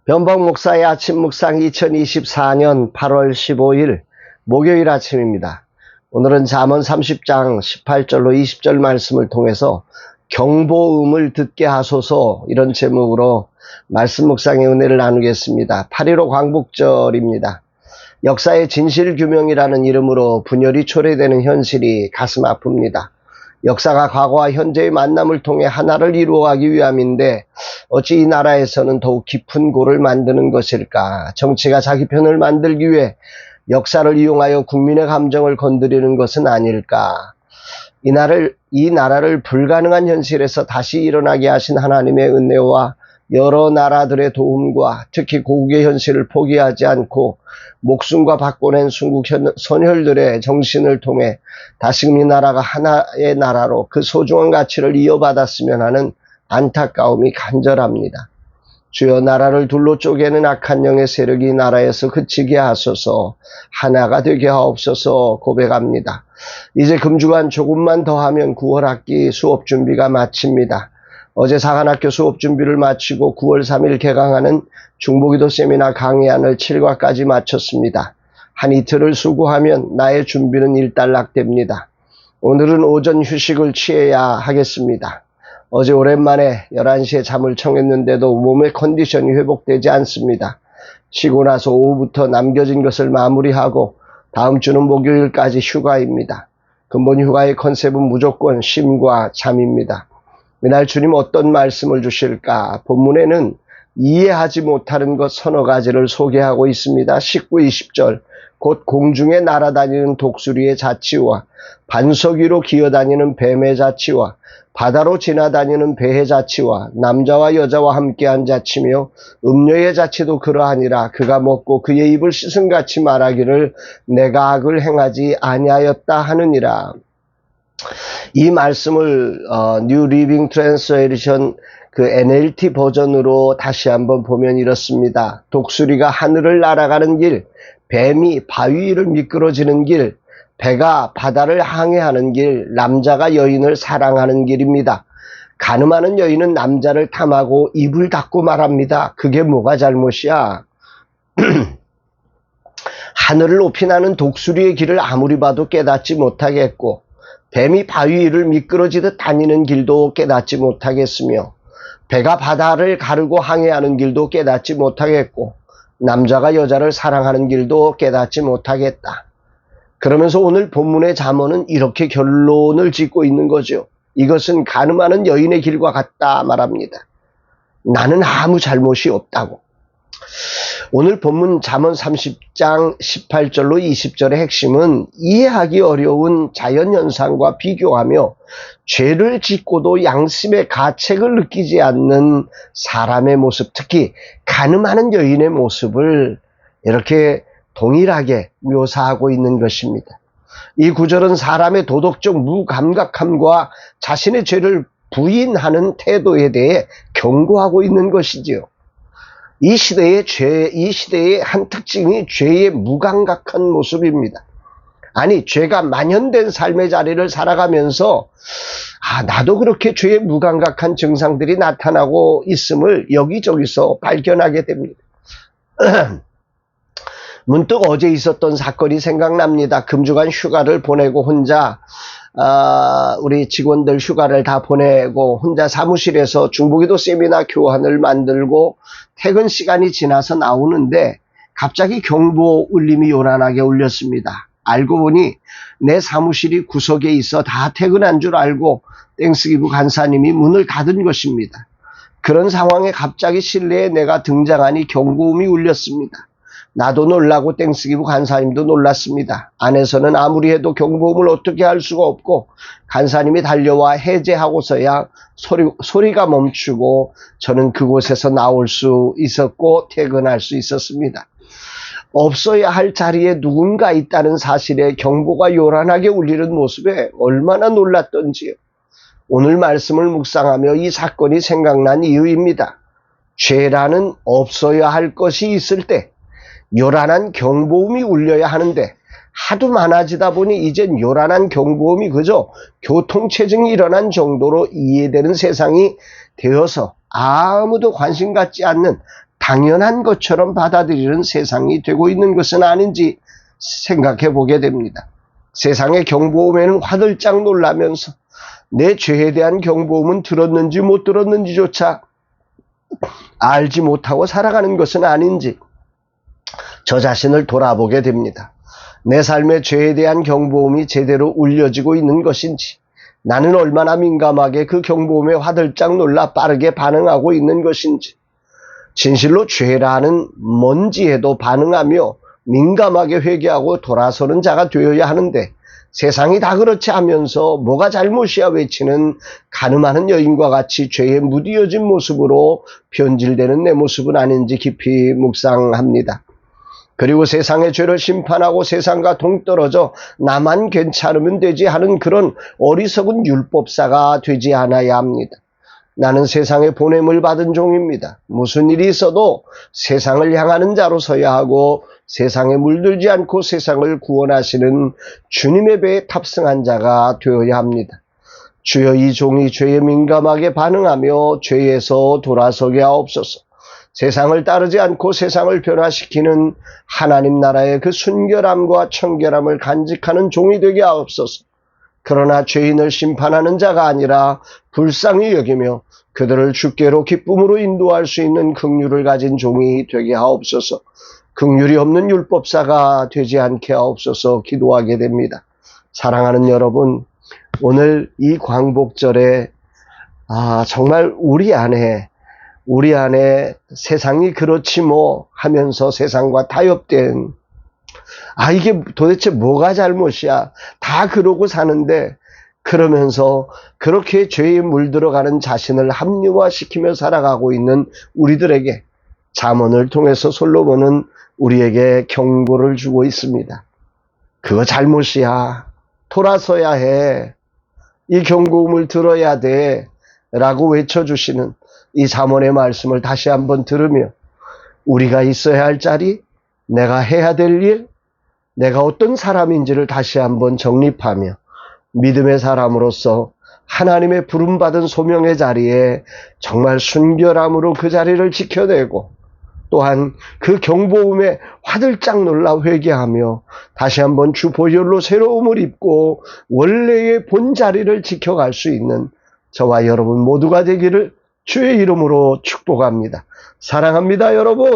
변복 목사의 아침 묵상 2024년 8월 15일 목요일 아침입니다. 오늘은 잠언 30장 18절로 20절 말씀을 통해서 경보음을 듣게 하소서, 이런 제목으로 말씀 묵상의 은혜를 나누겠습니다. 8.15 광복절입니다. 역사의 진실규명이라는 이름으로 분열이 초래되는 현실이 가슴 아픕니다. 역사가 과거와 현재의 만남을 통해 하나를 이루어가기 위함인데 어찌 이 나라에서는 더욱 깊은 골을 만드는 것일까? 정치가 자기 편을 만들기 위해 역사를 이용하여 국민의 감정을 건드리는 것은 아닐까? 이 나라를 불가능한 현실에서 다시 일어나게 하신 하나님의 은혜와 여러 나라들의 도움과 특히 고국의 현실을 포기하지 않고 목숨과 바꿔낸 순국 선열들의 정신을 통해 다시금 이 나라가 하나의 나라로 그 소중한 가치를 이어받았으면 하는 안타까움이 간절합니다. 주여, 나라를 둘로 쪼개는 악한 영의 세력이 이 나라에서 그치게 하소서, 하나가 되게 하옵소서 고백합니다. 이제 금주간 조금만 더 하면 9월 학기 수업 준비가 마칩니다. 어제 사관학교 수업 준비를 마치고 9월 3일 개강하는 중보기도 세미나 강의안을 7과까지 마쳤습니다. 한 이틀을 수고하면 나의 준비는 일단락됩니다. 오늘은 오전 휴식을 취해야 하겠습니다. 어제 오랜만에 11시에 잠을 청했는데도 몸의 컨디션이 회복되지 않습니다. 쉬고 나서 오후부터 남겨진 것을 마무리하고 다음 주는 목요일까지 휴가입니다. 근본 휴가의 컨셉은 무조건 쉼과 잠입니다. 이날 주님 어떤 말씀을 주실까? 본문에는 이해하지 못하는 것 서너 가지를 소개하고 있습니다. 19, 20절. 곧 공중에 날아다니는 독수리의 자치와 반석 위로 기어다니는 뱀의 자치와 바다로 지나다니는 배의 자치와 남자와 여자와 함께한 자치며 음녀의 자치도 그러하니라. 그가 먹고 그의 입을 씻음같이 말하기를 내가 악을 행하지 아니하였다 하느니라. 이 말씀을 뉴 리빙 트랜스레이션 그 NLT 버전으로 다시 한번 보면 이렇습니다. 독수리가 하늘을 날아가는 길, 뱀이 바위 위를 미끄러지는 길, 배가 바다를 항해하는 길, 남자가 여인을 사랑하는 길입니다. 가늠하는 여인은 남자를 탐하고 입을 닫고 말합니다. 그게 뭐가 잘못이야? 하늘을 높이 나는 독수리의 길을 아무리 봐도 깨닫지 못하겠고, 뱀이 바위 위를 미끄러지듯 다니는 길도 깨닫지 못하겠으며, 배가 바다를 가르고 항해하는 길도 깨닫지 못하겠고, 남자가 여자를 사랑하는 길도 깨닫지 못하겠다. 그러면서 오늘 본문의 잠언은 이렇게 결론을 짓고 있는 거죠. 이것은 가늠하는 여인의 길과 같다 말합니다. 나는 아무 잘못이 없다고. 오늘 본문 잠언 30장 18절로 20절의 핵심은 이해하기 어려운 자연현상과 비교하며 죄를 짓고도 양심의 가책을 느끼지 않는 사람의 모습, 특히 가늠하는 여인의 모습을 이렇게 동일하게 묘사하고 있는 것입니다. 이 구절은 사람의 도덕적 무감각함과 자신의 죄를 부인하는 태도에 대해 경고하고 있는 것이지요. 이 시대의 한 특징이 죄의 무감각한 모습입니다. 아니, 죄가 만연된 삶의 자리를 살아가면서 나도 그렇게 죄의 무감각한 증상들이 나타나고 있음을 여기저기서 발견하게 됩니다. 문득 어제 있었던 사건이 생각납니다. 금주간 휴가를 보내고 혼자 우리 직원들 휴가를 다 보내고 혼자 사무실에서 중보기도 세미나 교환을 만들고 퇴근 시간이 지나서 나오는데 갑자기 경보 울림이 요란하게 울렸습니다. 알고 보니 내 사무실이 구석에 있어 다 퇴근한 줄 알고 땡스기브 간사님이 문을 닫은 것입니다. 그런 상황에 갑자기 실내에 내가 등장하니 경고음이 울렸습니다. 나도 놀라고 땡스기브 간사님도 놀랐습니다. 안에서는 아무리 해도 경보음을 어떻게 할 수가 없고 간사님이 달려와 해제하고서야 소리가 멈추고 저는 그곳에서 나올 수 있었고 퇴근할 수 있었습니다. 없어야 할 자리에 누군가 있다는 사실에 경보가 요란하게 울리는 모습에 얼마나 놀랐던지요. 오늘 말씀을 묵상하며 이 사건이 생각난 이유입니다. 죄라는 없어야 할 것이 있을 때 요란한 경보음이 울려야 하는데 하도 많아지다 보니 이젠 요란한 경보음이 그저 교통체증이 일어난 정도로 이해되는 세상이 되어서 아무도 관심 갖지 않는 당연한 것처럼 받아들이는 세상이 되고 있는 것은 아닌지 생각해 보게 됩니다. 세상의 경보음에는 화들짝 놀라면서 내 죄에 대한 경보음은 들었는지 못 들었는지조차 알지 못하고 살아가는 것은 아닌지 저 자신을 돌아보게 됩니다. 내 삶의 죄에 대한 경보음이 제대로 울려지고 있는 것인지, 나는 얼마나 민감하게 그 경보음에 화들짝 놀라 빠르게 반응하고 있는 것인지, 진실로 죄라는 뭔지에도 반응하며 민감하게 회개하고 돌아서는 자가 되어야 하는데, 세상이 다 그렇지 하면서 뭐가 잘못이야 외치는 가늠하는 여인과 같이 죄에 무디어진 모습으로 변질되는 내 모습은 아닌지 깊이 묵상합니다. 그리고 세상의 죄를 심판하고 세상과 동떨어져 나만 괜찮으면 되지 하는 그런 어리석은 율법사가 되지 않아야 합니다. 나는 세상에 보냄을 받은 종입니다. 무슨 일이 있어도 세상을 향하는 자로 서야 하고 세상에 물들지 않고 세상을 구원하시는 주님의 배에 탑승한 자가 되어야 합니다. 주여, 이 종이 죄에 민감하게 반응하며 죄에서 돌아서게 하옵소서. 세상을 따르지 않고 세상을 변화시키는 하나님 나라의 그 순결함과 청결함을 간직하는 종이 되게 하옵소서. 그러나 죄인을 심판하는 자가 아니라 불쌍히 여기며 그들을 주께로 기쁨으로 인도할 수 있는 긍휼을 가진 종이 되게 하옵소서. 긍휼이 없는 율법사가 되지 않게 하옵소서 기도하게 됩니다. 사랑하는 여러분, 오늘 이 광복절에 정말 우리 안에 세상이 그렇지 뭐 하면서 세상과 타협된, 이게 도대체 뭐가 잘못이야, 다 그러고 사는데, 그러면서 그렇게 죄에 물들어가는 자신을 합리화시키며 살아가고 있는 우리들에게 잠언을 통해서 솔로몬은 우리에게 경고를 주고 있습니다. 그거 잘못이야, 돌아서야 해, 이 경고음을 들어야 돼 라고 외쳐주시는 이 잠언의 말씀을 다시 한번 들으며 우리가 있어야 할 자리, 내가 해야 될 일, 내가 어떤 사람인지를 다시 한번 정립하며 믿음의 사람으로서 하나님의 부름받은 소명의 자리에 정말 순결함으로 그 자리를 지켜내고 또한 그 경보음에 화들짝 놀라 회개하며 다시 한번 주 보혈로 새로움을 입고 원래의 본 자리를 지켜갈 수 있는 저와 여러분 모두가 되기를 주의 이름으로 축복합니다. 사랑합니다, 여러분.